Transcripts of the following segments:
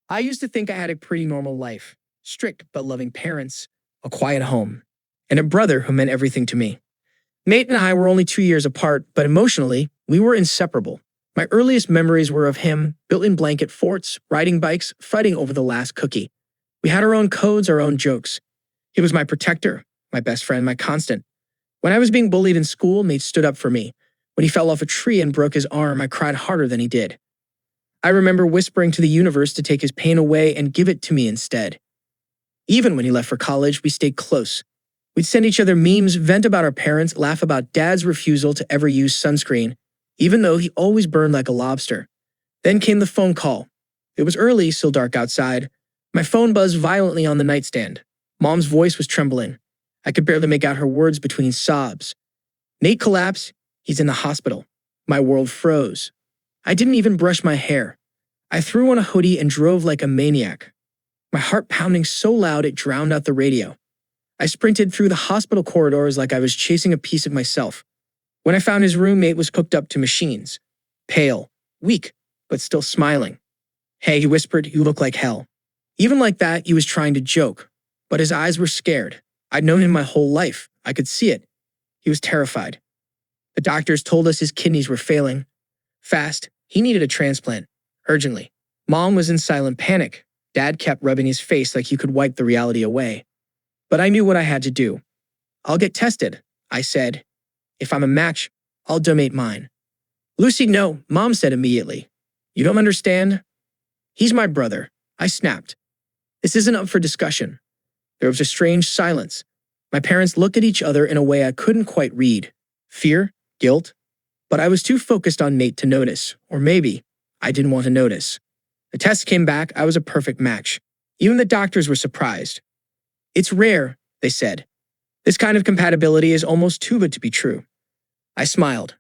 I used to think I had a pretty normal life, strict but loving parents, a quiet home, and a brother who meant everything to me. Nate and I were only 2 years apart, but emotionally, we were inseparable. My earliest memories were of him, built in blanket forts, riding bikes, fighting over the last cookie. We had our own codes, our own jokes. He was my protector, my best friend, my constant. When I was being bullied in school, Nate stood up for me. When he fell off a tree and broke his arm, I cried harder than he did. I remember whispering to the universe to take his pain away and give it to me instead. Even when he left for college, we stayed close. We'd send each other memes, vent about our parents, laugh about dad's refusal to ever use sunscreen, even though he always burned like a lobster. Then came the phone call. It was early, still dark outside. My phone buzzed violently on the nightstand. Mom's voice was trembling. I could barely make out her words between sobs. Nate collapsed. He's in the hospital. My world froze. I didn't even brush my hair. I threw on a hoodie and drove like a maniac. My heart pounding so loud it drowned out the radio. I sprinted through the hospital corridors like I was chasing a piece of myself. When I found his room, Nate was hooked up to machines. Pale, weak, but still smiling. "Hey," he whispered, "you look like hell." Even like that, he was trying to joke, but his eyes were scared. I'd known him my whole life. I could see it. He was terrified. The doctors told us his kidneys were failing. Fast, he needed a transplant. Urgently. Mom was in silent panic. Dad kept rubbing his face like he could wipe the reality away. But I knew what I had to do. "I'll get tested," I said. "If I'm a match, I'll donate mine." "Lucy, no," Mom said immediately. "You don't understand? He's my brother." I snapped. "This isn't up for discussion." There was a strange silence. My parents looked at each other in a way I couldn't quite read. Fear? Guilt? But I was too focused on Nate to notice, or maybe I didn't want to notice. The test came back. I was a perfect match. Even the doctors were surprised. "It's rare," they said. "This kind of compatibility is almost too good to be true." I smiled.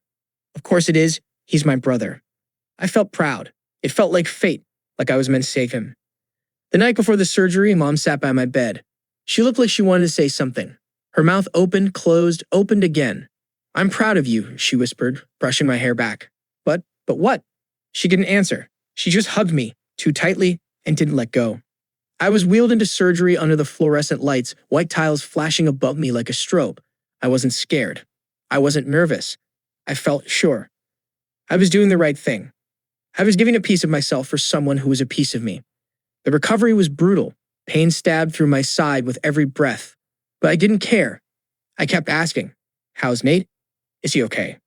"Of course it is. He's my brother." I felt proud. It felt like fate, like I was meant to save him. The night before the surgery, Mom sat by my bed. She looked like she wanted to say something. Her mouth opened, closed, opened again. "I'm proud of you," she whispered, brushing my hair back. But what?" She didn't answer. She just hugged me, too tightly, and didn't let go. I was wheeled into surgery under the fluorescent lights, white tiles flashing above me like a strobe. I wasn't scared. I wasn't nervous. I felt sure. I was doing the right thing. I was giving a piece of myself for someone who was a piece of me. The recovery was brutal. Pain stabbed through my side with every breath. But I didn't care. I kept asking, "How's Nate? Is he okay?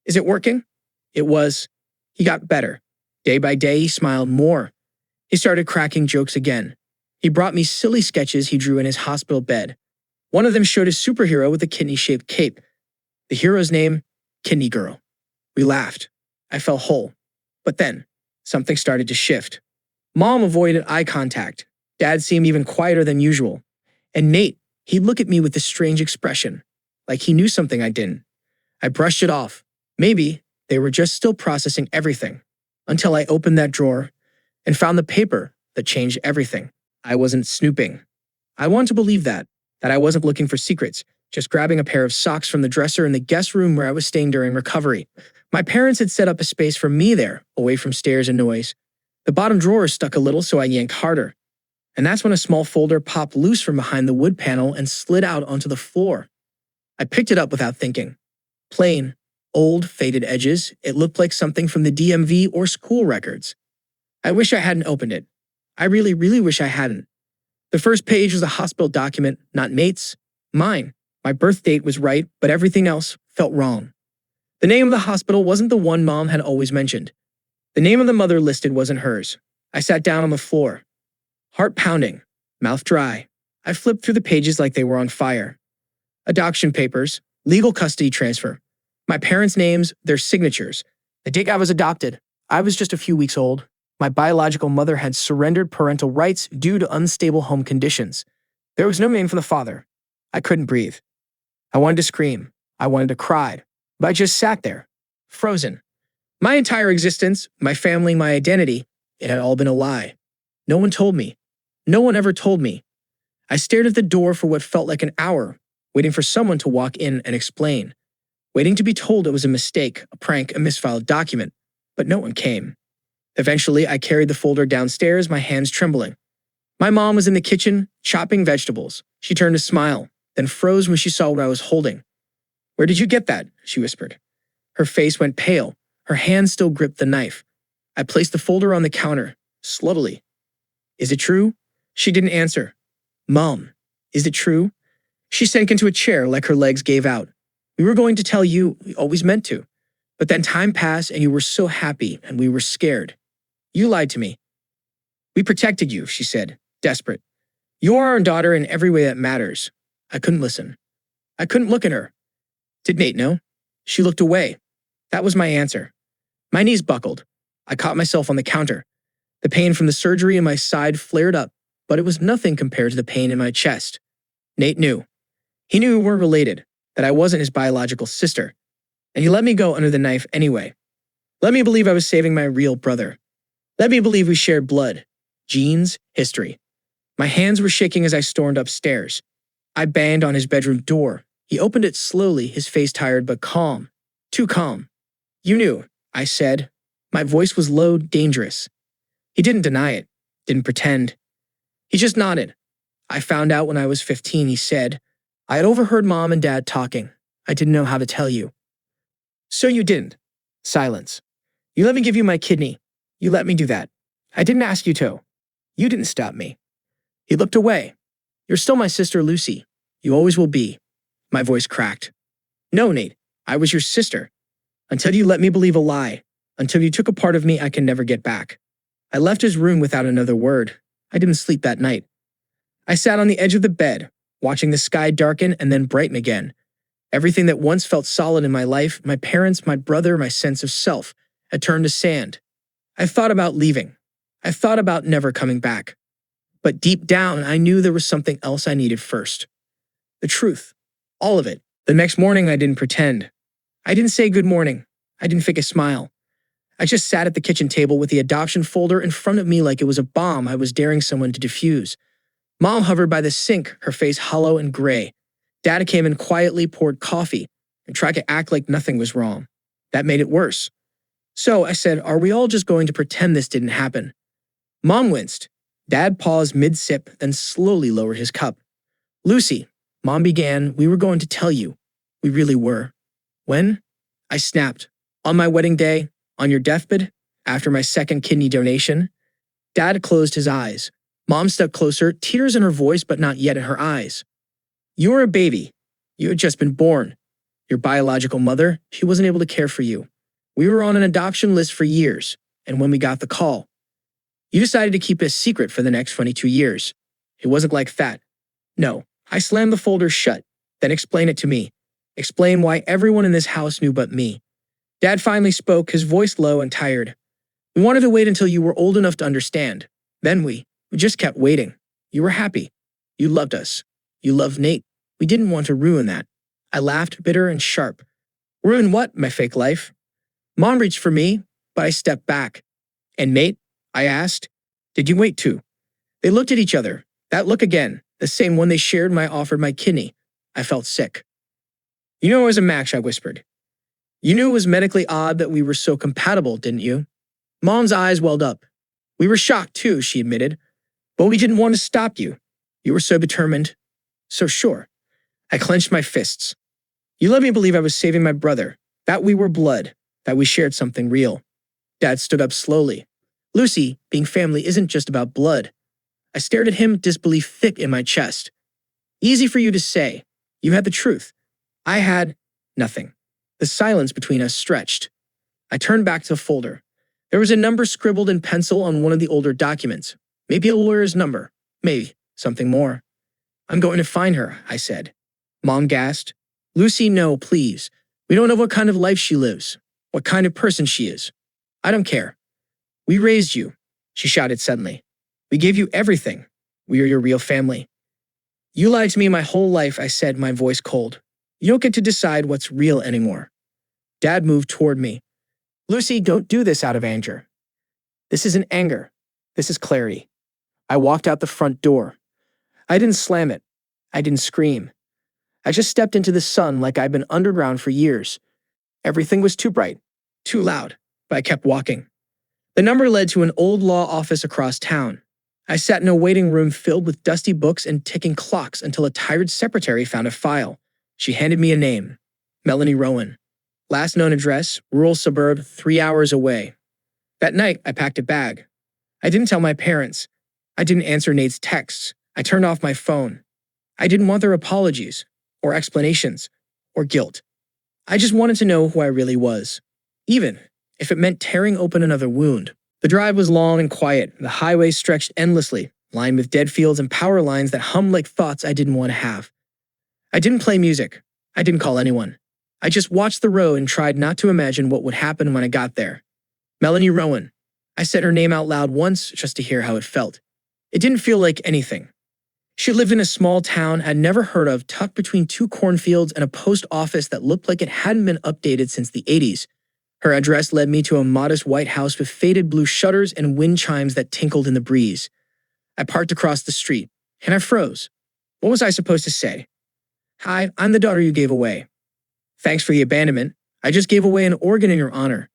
Is it working?" It was. He got better. Day by day, he smiled more. He started cracking jokes again. He brought me silly sketches he drew in his hospital bed. One of them showed a superhero with a kidney-shaped cape. The hero's name, Kidney Girl. We laughed. I felt whole. But then, something started to shift. Mom avoided eye contact. Dad seemed even quieter than usual. And Nate, he'd look at me with this strange expression, like he knew something I didn't. I brushed it off. Maybe they were just still processing everything. Until I opened that drawer and found the paper that changed everything. I wasn't snooping. I wanted to believe that I wasn't looking for secrets, just grabbing a pair of socks from the dresser in the guest room where I was staying during recovery. My parents had set up a space for me there, away from stairs and noise. The bottom drawer stuck a little, so I yanked harder. And that's when a small folder popped loose from behind the wood panel and slid out onto the floor. I picked it up without thinking. Plain, old, faded edges, it looked like something from the DMV or school records. I wish I hadn't opened it. I really, really wish I hadn't. The first page was a hospital document, not Nate's, mine. My birth date was right, but everything else felt wrong. The name of the hospital wasn't the one Mom had always mentioned. The name of the mother listed wasn't hers. I sat down on the floor. Heart pounding, mouth dry. I flipped through the pages like they were on fire. Adoption papers, legal custody transfer. My parents' names, their signatures. The date I was adopted. I was just a few weeks old. My biological mother had surrendered parental rights due to unstable home conditions. There was no name for the father. I couldn't breathe. I wanted to scream. I wanted to cry. But I just sat there, frozen. My entire existence, my family, my identity, it had all been a lie. No one told me. No one ever told me. I stared at the door for what felt like an hour, waiting for someone to walk in and explain. Waiting to be told it was a mistake, a prank, a misfiled document. But no one came. Eventually, I carried the folder downstairs, my hands trembling. My mom was in the kitchen, chopping vegetables. She turned to smile, then froze when she saw what I was holding. "Where did you get that?" she whispered. Her face went pale. Her hand still gripped the knife. I placed the folder on the counter, slowly. "Is it true?" She didn't answer. "Mom, is it true?" She sank into a chair like her legs gave out. "We were going to tell you, we always meant to. But then time passed and you were so happy and we were scared. You lied to me." "We protected you," she said, desperate. "You are our daughter in every way that matters." I couldn't listen. I couldn't look at her. Did Nate know? She looked away. That was my answer. My knees buckled. I caught myself on the counter. The pain from the surgery in my side flared up, but it was nothing compared to the pain in my chest. Nate knew. He knew we weren't related, that I wasn't his biological sister. And he let me go under the knife anyway. Let me believe I was saving my real brother. Let me believe we shared blood, genes, history. My hands were shaking as I stormed upstairs. I banged on his bedroom door. He opened it slowly, his face tired but calm. Too calm. "You knew," I said. My voice was low, dangerous. He didn't deny it, didn't pretend. He just nodded. "I found out when I was 15, he said. I had overheard Mom and Dad talking. I didn't know how to tell you." "So you didn't." Silence. "You let me give you my kidney. You let me do that. I didn't ask you to. You didn't stop me." He looked away. "You're still my sister, Lucy. You always will be." My voice cracked. "No, Nate, I was your sister. Until you let me believe a lie. Until you took a part of me I can never get back." I left his room without another word. I didn't sleep that night. I sat on the edge of the bed, watching the sky darken and then brighten again. Everything that once felt solid in my life, my parents, my brother, my sense of self, had turned to sand. I thought about leaving. I thought about never coming back. But deep down, I knew there was something else I needed first. The truth. All of it. The next morning, I didn't pretend. I didn't say good morning. I didn't fake a smile. I just sat at the kitchen table with the adoption folder in front of me like it was a bomb I was daring someone to defuse. Mom hovered by the sink, her face hollow and gray. Dad came in quietly, poured coffee, and tried to act like nothing was wrong. That made it worse. So I said, "Are we all just going to pretend this didn't happen?" Mom winced. Dad paused mid-sip, then slowly lowered his cup. "Lucy," Mom began, "we were going to tell you. We really were." "When?" I snapped. "On my wedding day? On your deathbed? After my second kidney donation?" Dad closed his eyes. Mom stepped closer, tears in her voice but not yet in her eyes. "You were a baby. You had just been born. Your biological mother, she wasn't able to care for you. We were on an adoption list for years, and when we got the call, you decided to keep it a secret for the next 22 years. It wasn't like that. No, I slammed the folder shut, then explained it to me. Explain why everyone in this house knew but me. Dad finally spoke, his voice low and tired. "We wanted to wait until you were old enough to understand. Then we just kept waiting. You were happy. You loved us. You loved Nate. We didn't want to ruin that." I laughed, bitter and sharp. "Ruin what, my fake life?" Mom reached for me, but I stepped back. "And Nate?" I asked. "Did you wait too?" They looked at each other. That look again, the same one they shared when I offered my kidney. I felt sick. "You know I was a match," I whispered. "You knew it was medically odd that we were so compatible, didn't you?" Mom's eyes welled up. "We were shocked too," she admitted. "But we didn't want to stop you. You were so determined, so sure." I clenched my fists. "You let me believe I was saving my brother, that we were blood, that we shared something real." Dad stood up slowly. "Lucy, being family isn't just about blood." I stared at him, disbelief thick in my chest. "Easy for you to say. You had the truth. I had nothing." The silence between us stretched. I turned back to the folder. There was a number scribbled in pencil on one of the older documents. Maybe a lawyer's number. Maybe something more. "I'm going to find her," I said. Mom gasped. "Lucy, no, please. We don't know what kind of life she lives, what kind of person she is. I don't care. We raised you," she shouted suddenly. "We gave you everything. We are your real family." "You lied to me my whole life," I said, my voice cold. "You don't get to decide what's real anymore." Dad moved toward me. "Lucy, don't do this out of anger. This isn't anger. This is clarity." I walked out the front door. I didn't slam it. I didn't scream. I just stepped into the sun like I'd been underground for years. Everything was too bright, too loud, but I kept walking. The number led to an old law office across town. I sat in a waiting room filled with dusty books and ticking clocks until a tired secretary found a file. She handed me a name, Melanie Rowan. Last known address, rural suburb, 3 hours away. That night, I packed a bag. I didn't tell my parents. I didn't answer Nate's texts. I turned off my phone. I didn't want their apologies, or explanations, or guilt. I just wanted to know who I really was, even if it meant tearing open another wound. The drive was long and quiet. The highway stretched endlessly, lined with dead fields and power lines that hummed like thoughts I didn't want to have. I didn't play music. I didn't call anyone. I just watched the road and tried not to imagine what would happen when I got there. Melanie Rowan. I said her name out loud once just to hear how it felt. It didn't feel like anything. She lived in a small town I'd never heard of, tucked between 2 cornfields and a post office that looked like it hadn't been updated since the 80s. Her address led me to a modest white house with faded blue shutters and wind chimes that tinkled in the breeze. I parked across the street, and I froze. What was I supposed to say? Hi, I'm the daughter you gave away. Thanks for the abandonment. I just gave away an organ in your honor.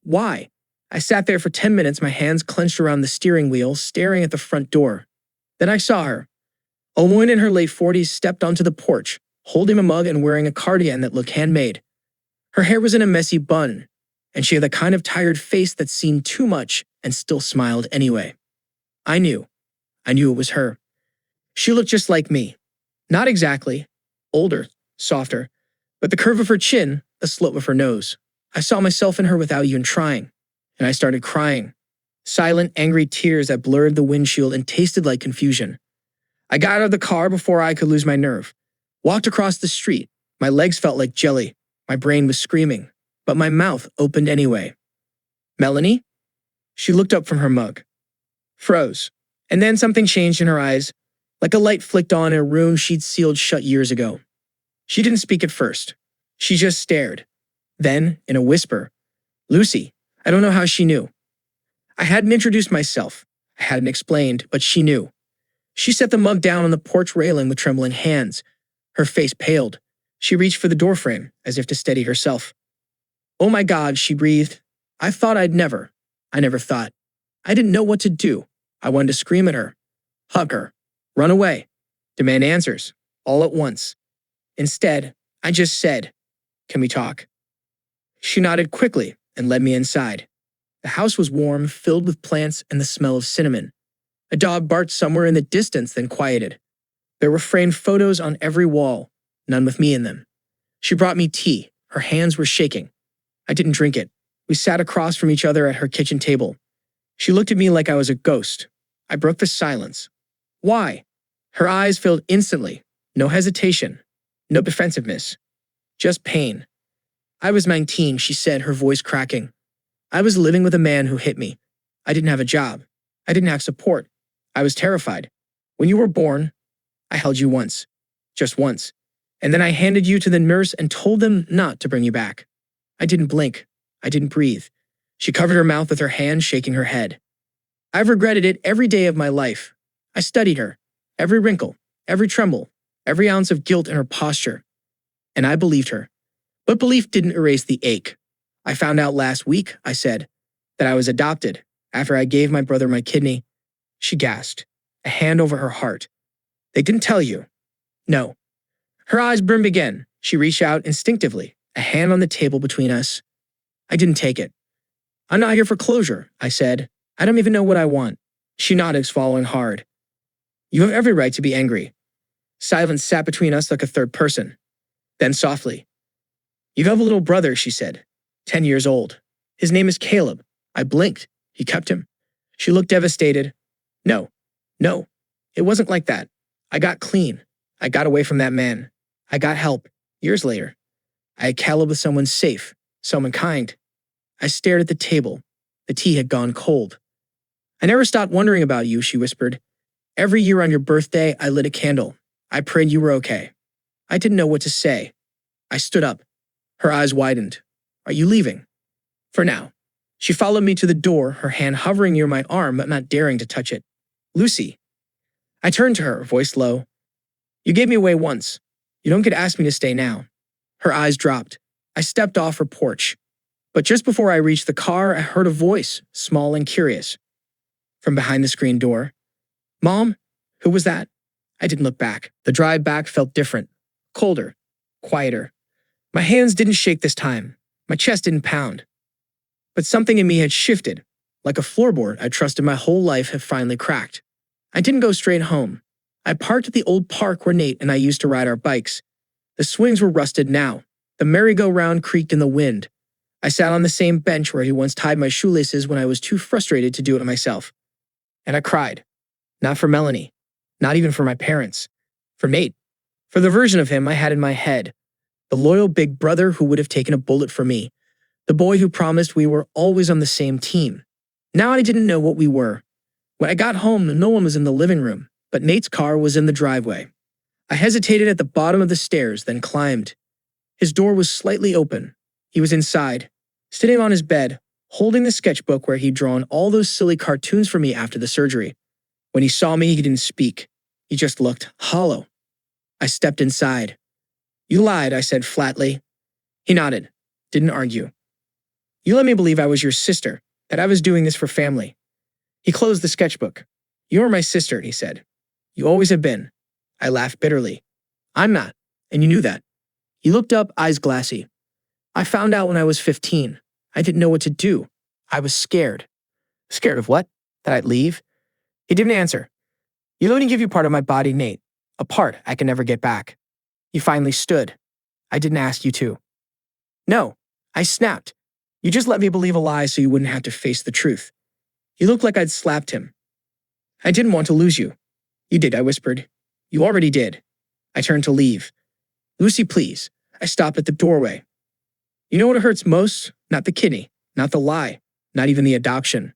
Why? I sat there for 10 minutes, my hands clenched around the steering wheel, staring at the front door. Then I saw her. A woman in her late 40s stepped onto the porch, holding a mug and wearing a cardigan that looked handmade. Her hair was in a messy bun, and she had the kind of tired face that seemed too much and still smiled anyway. I knew it was her. She looked just like me. Not exactly. Older, softer, but the curve of her chin, the slope of her nose. I saw myself in her without even trying, and I started crying. Silent, angry tears that blurred the windshield and tasted like confusion. I got out of the car before I could lose my nerve. Walked across the street. My legs felt like jelly. My brain was screaming, but my mouth opened anyway. Melanie? She looked up from her mug. Froze. And then something changed in her eyes, like a light flicked on in a room she'd sealed shut years ago. She didn't speak at first. She just stared. Then, in a whisper, Lucy. I don't know how she knew. I hadn't introduced myself. I hadn't explained, but she knew. She set the mug down on the porch railing with trembling hands. Her face paled. She reached for the doorframe, as if to steady herself. Oh my God, she breathed. I never thought. I didn't know what to do. I wanted to scream at her, hug her, run away, demand answers, all at once. Instead, I just said, "Can we talk?" She nodded quickly and led me inside. The house was warm, filled with plants and the smell of cinnamon. A dog barked somewhere in the distance, then quieted. There were framed photos on every wall, none with me in them. She brought me tea. Her hands were shaking. I didn't drink it. We sat across from each other at her kitchen table. She looked at me like I was a ghost. I broke the silence. Why? Her eyes filled instantly. No hesitation. No defensiveness. Just pain. I was 19, she said, her voice cracking. I was living with a man who hit me. I didn't have a job. I didn't have support. I was terrified. When you were born, I held you once. Just once. And then I handed you to the nurse and told them not to bring you back. I didn't blink. I didn't breathe. She covered her mouth with her hand, shaking her head. I've regretted it every day of my life. I studied her. Every wrinkle, every tremble, every ounce of guilt in her posture. And I believed her. But belief didn't erase the ache. I found out last week, I said, that I was adopted after I gave my brother my kidney. She gasped, a hand over her heart. They didn't tell you? No. Her eyes brimmed again. She reached out instinctively, a hand on the table between us. I didn't take it. I'm not here for closure, I said. I don't even know what I want. She nodded, swallowing hard. You have every right to be angry. Silence sat between us like a third person. Then softly. You have a little brother, she said, 10 years old. His name is Caleb. I blinked. He kept him. She looked devastated. No, it wasn't like that. I got clean. I got away from that man. I got help. Years later. I had Caleb with someone safe, someone kind. I stared at the table. The tea had gone cold. I never stopped wondering about you, she whispered. Every year on your birthday, I lit a candle. I prayed you were okay. I didn't know what to say. I stood up. Her eyes widened. Are you leaving? For now. She followed me to the door, her hand hovering near my arm but not daring to touch it. Lucy. I turned to her, voice low. You gave me away once. You don't get to ask me to stay now. Her eyes dropped. I stepped off her porch. But just before I reached the car, I heard a voice, small and curious, from behind the screen door. Mom? Who was that? I didn't look back. The drive back felt different, colder, quieter. My hands didn't shake this time. My chest didn't pound. But something in me had shifted, like a floorboard I trusted my whole life had finally cracked. I didn't go straight home. I parked at the old park where Nate and I used to ride our bikes. The swings were rusted now. The merry-go-round creaked in the wind. I sat on the same bench where he once tied my shoelaces when I was too frustrated to do it myself. And I cried. Not for Melanie. Not even for my parents. For Nate. For the version of him I had in my head. The loyal big brother who would have taken a bullet for me. The boy who promised we were always on the same team. Now I didn't know what we were. When I got home, no one was in the living room, but Nate's car was in the driveway. I hesitated at the bottom of the stairs, then climbed. His door was slightly open. He was inside, sitting on his bed, holding the sketchbook where he'd drawn all those silly cartoons for me after the surgery. When he saw me, he didn't speak. He just looked hollow. I stepped inside. You lied, I said flatly. He nodded, didn't argue. You let me believe I was your sister, that I was doing this for family. He closed the sketchbook. You're my sister, he said. You always have been. I laughed bitterly. I'm not, and you knew that. He looked up, eyes glassy. I found out when I was 15. I didn't know what to do. I was scared. Scared of what? That I'd leave? He didn't answer. You let me give you part of my body, Nate. A part I can never get back. He finally stood. I didn't ask you to. No, I snapped. You just let me believe a lie so you wouldn't have to face the truth. He looked like I'd slapped him. I didn't want to lose you. You did, I whispered. You already did. I turned to leave. Lucy, please. I stopped at the doorway. You know what hurts most? Not the kidney, not the lie, not even the adoption.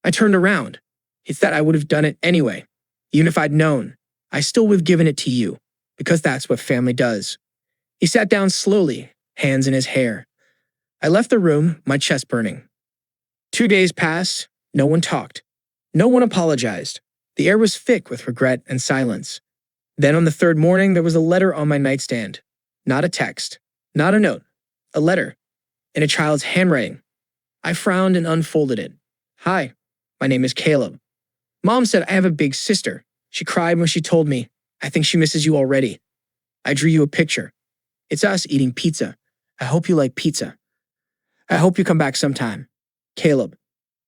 I turned around. It's that I would have done it anyway. Even if I'd known, I still would have given it to you, because that's what family does. He sat down slowly, hands in his hair. I left the room, my chest burning. 2 days passed. No one talked. No one apologized. The air was thick with regret and silence. Then on the third morning, there was a letter on my nightstand. Not a text. Not a note. A letter. In a child's handwriting. I frowned and unfolded it. Hi, my name is Caleb. Mom said I have a big sister. She cried when she told me, I think she misses you already. I drew you a picture. It's us eating pizza. I hope you like pizza. I hope you come back sometime. Caleb.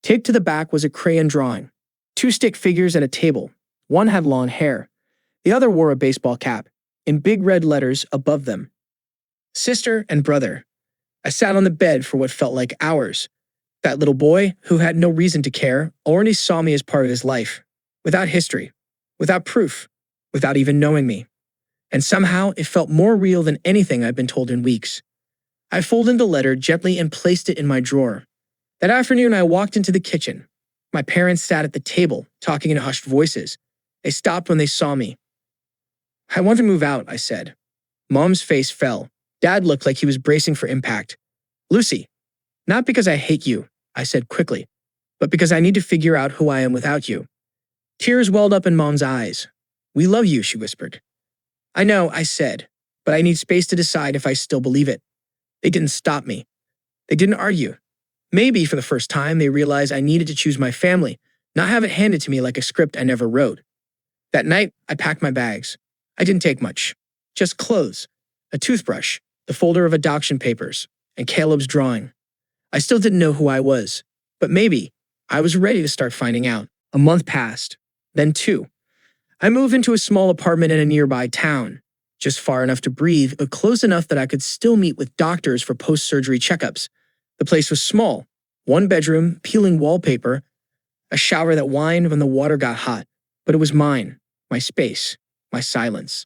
Taped to the back was a crayon drawing. 2 stick figures at a table. One had long hair. The other wore a baseball cap, in big red letters above them. Sister and brother. I sat on the bed for what felt like hours. That little boy, who had no reason to care, already saw me as part of his life. Without history. Without proof. Without even knowing me. And somehow it felt more real than anything I'd been told in weeks. I folded the letter gently and placed it in my drawer. That afternoon, I walked into the kitchen. My parents sat at the table, talking in hushed voices. They stopped when they saw me. I want to move out, I said. Mom's face fell. Dad looked like he was bracing for impact. Lucy, not because I hate you, I said quickly, but because I need to figure out who I am without you. Tears welled up in Mom's eyes. We love you, she whispered. I know, I said, but I need space to decide if I still believe it. They didn't stop me. They didn't argue. Maybe for the first time, they realized I needed to choose my family, not have it handed to me like a script I never wrote. That night, I packed my bags. I didn't take much. Just clothes, a toothbrush, the folder of adoption papers, and Caleb's drawing. I still didn't know who I was, but maybe I was ready to start finding out. A month passed, then 2. I moved into a small apartment in a nearby town, just far enough to breathe, but close enough that I could still meet with doctors for post-surgery checkups. The place was small, 1 bedroom, peeling wallpaper, a shower that whined when the water got hot, but it was mine, my space, my silence.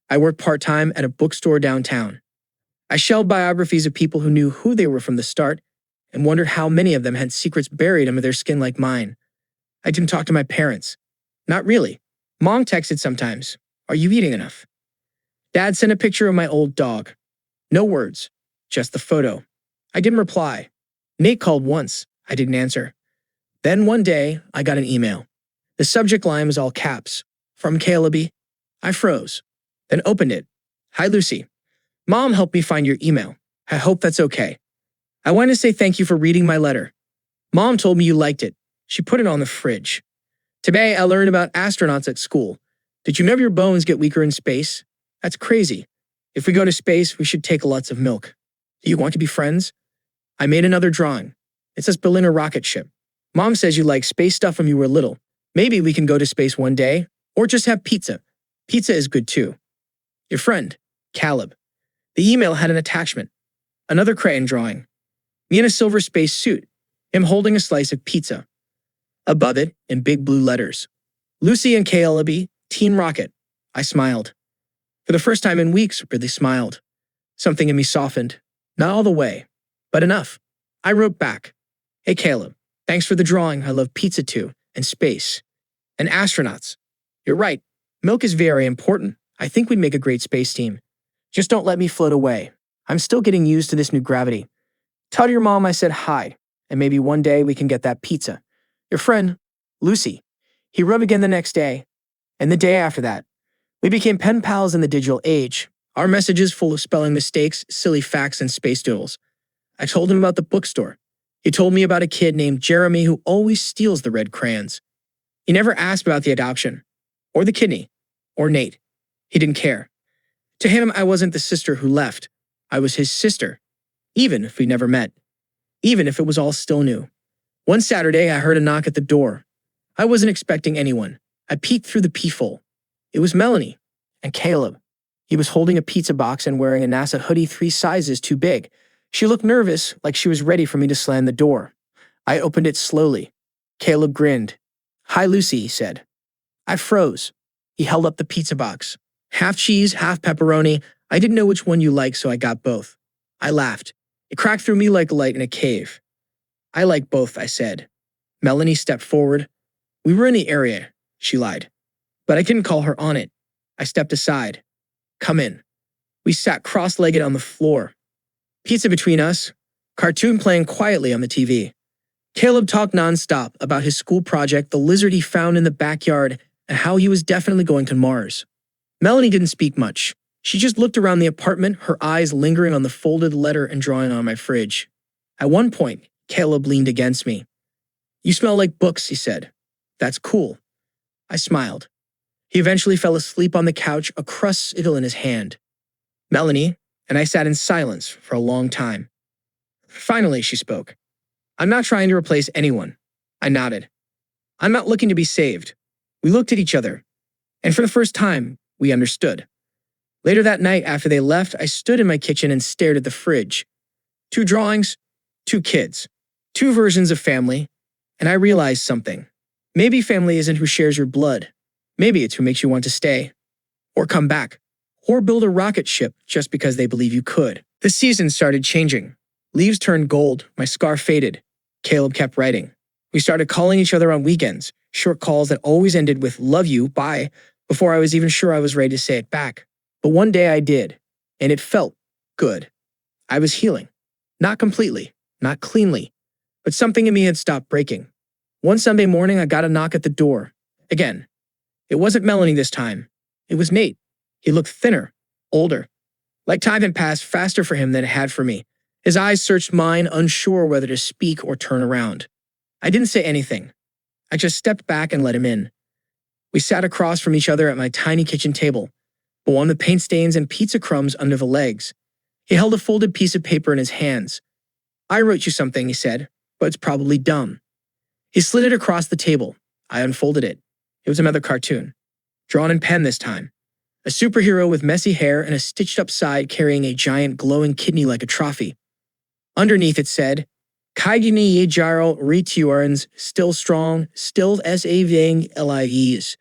I worked part-time at a bookstore downtown. I shelved biographies of people who knew who they were from the start and wondered how many of them had secrets buried under their skin like mine. I didn't talk to my parents. Not really. Mom texted sometimes, "Are you eating enough?" Dad sent a picture of my old dog. No words, just the photo. I didn't reply. Nate called once. I didn't answer. Then one day, I got an email. The subject line was all caps. From Caleby. I froze, then opened it. Hi, Lucy. Mom helped me find your email. I hope that's okay. I wanted to say thank you for reading my letter. Mom told me you liked it. She put it on the fridge. Today, I learned about astronauts at school. Did you know your bones get weaker in space? That's crazy. If we go to space, we should take lots of milk. Do you want to be friends? I made another drawing. It says Berliner rocket ship. Mom says you like space stuff when you were little. Maybe we can go to space one day, or just have pizza. Pizza is good too. Your friend, Caleb. The email had an attachment. Another crayon drawing. Me in a silver space suit. Him holding a slice of pizza. Above it, in big blue letters, Lucy and Caleb, Team Rocket. I smiled. For the first time in weeks, really smiled. Something in me softened. Not all the way, but enough. I wrote back. Hey Caleb, thanks for the drawing. I love pizza too, and space. And astronauts. You're right. Milk is very important. I think we'd make a great space team. Just don't let me float away. I'm still getting used to this new gravity. Tell your mom I said hi, and maybe one day we can get that pizza. Your friend, Lucy. He wrote again the next day, and the day after that. We became pen pals in the digital age. Our messages full of spelling mistakes, silly facts, and space doodles. I told him about the bookstore. He told me about a kid named Jeremy who always steals the red crayons. He never asked about the adoption, or the kidney, or Nate. He didn't care. To him, I wasn't the sister who left. I was his sister, even if we never met. Even if it was all still new. One Saturday, I heard a knock at the door. I wasn't expecting anyone. I peeked through the peephole. It was Melanie and Caleb. He was holding a pizza box and wearing a NASA hoodie 3 sizes too big. She looked nervous, like she was ready for me to slam the door. I opened it slowly. Caleb grinned. Hi, Lucy, he said. I froze. He held up the pizza box. Half cheese, half pepperoni. I didn't know which one you liked, so I got both. I laughed. It cracked through me like a light in a cave. I like both, I said. Melanie stepped forward. We were in the area, she lied. But I couldn't call her on it. I stepped aside. Come in. We sat cross-legged on the floor. Pizza between us. Cartoon playing quietly on the TV. Caleb talked nonstop about his school project, the lizard he found in the backyard, and how he was definitely going to Mars. Melanie didn't speak much. She just looked around the apartment, her eyes lingering on the folded letter and drawing on my fridge. At one point, Caleb leaned against me. You smell like books, he said. That's cool. I smiled. He eventually fell asleep on the couch, a crust still in his hand. Melanie and I sat in silence for a long time. Finally, she spoke. I'm not trying to replace anyone. I nodded. I'm not looking to be saved. We looked at each other, and for the first time, we understood. Later that night, after they left, I stood in my kitchen and stared at the fridge. 2 drawings, 2 kids, 2 versions of family, and I realized something. Maybe family isn't who shares your blood. Maybe it's who makes you want to stay, or come back, or build a rocket ship just because they believe you could. The seasons started changing. Leaves turned gold, my scar faded. Caleb kept writing. We started calling each other on weekends, short calls that always ended with love you, bye, before I was even sure I was ready to say it back. But one day I did, and it felt good. I was healing. Not completely, not cleanly, but something in me had stopped breaking. One Sunday morning, I got a knock at the door. Again. It wasn't Melanie this time. It was Nate. He looked thinner, older. Like time had passed faster for him than it had for me. His eyes searched mine, unsure whether to speak or turn around. I didn't say anything. I just stepped back and let him in. We sat across from each other at my tiny kitchen table, but one with paint stains and pizza crumbs under the legs. He held a folded piece of paper in his hands. I wrote you something, he said, but it's probably dumb. He slid it across the table. I unfolded it. It was another cartoon. Drawn in pen this time. A superhero with messy hair and a stitched-up side carrying a giant glowing kidney like a trophy. Underneath it said, Kaigini Yejaro Rituarns, still strong, still saving lives.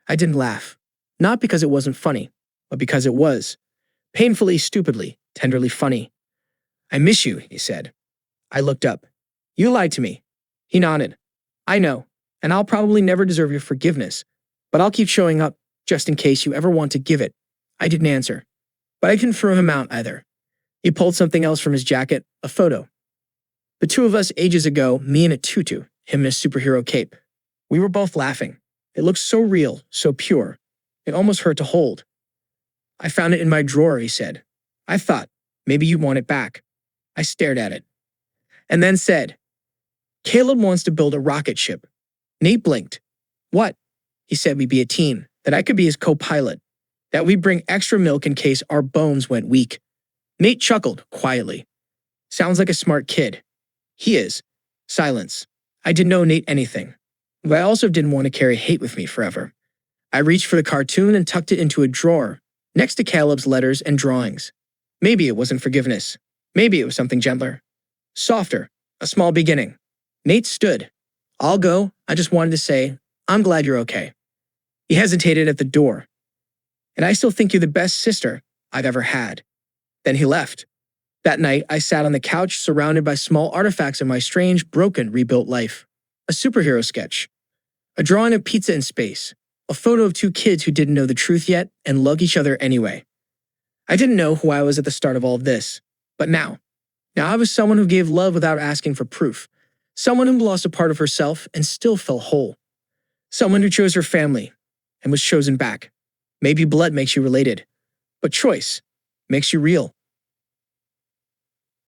I didn't laugh. Not because it wasn't funny, but because it was. Painfully, stupidly, tenderly funny. I miss you, he said. I looked up. You lied to me. He nodded. I know, and I'll probably never deserve your forgiveness, but I'll keep showing up just in case you ever want to give it. I didn't answer, but I didn't throw him out either. He pulled something else from his jacket, a photo. The 2 of us ages ago, me in a tutu, him in a superhero cape. We were both laughing. It looked so real, so pure. It almost hurt to hold. I found it in my drawer, he said. I thought, maybe you'd want it back. I stared at it. and then said, Caleb wants to build a rocket ship. Nate blinked. What? He said we'd be a team, that I could be his co-pilot, that we'd bring extra milk in case our bones went weak. Nate chuckled quietly. Sounds like a smart kid. He is. Silence. I didn't know Nate anything, but I also didn't want to carry hate with me forever. I reached for the cartoon and tucked it into a drawer, next to Caleb's letters and drawings. Maybe it wasn't forgiveness. Maybe it was something gentler. Softer. A small beginning. Nate stood. I'll go. I just wanted to say, I'm glad you're okay. He hesitated at the door. And I still think you're the best sister I've ever had. Then he left. That night, I sat on the couch surrounded by small artifacts of my strange, broken, rebuilt life. A superhero sketch. A drawing of pizza in space. A photo of two kids who didn't know the truth yet and loved each other anyway. I didn't know who I was at the start of all of this, but now I was someone who gave love without asking for proof. Someone who lost a part of herself and still felt whole. Someone who chose her family and was chosen back. Maybe blood makes you related, but choice makes you real.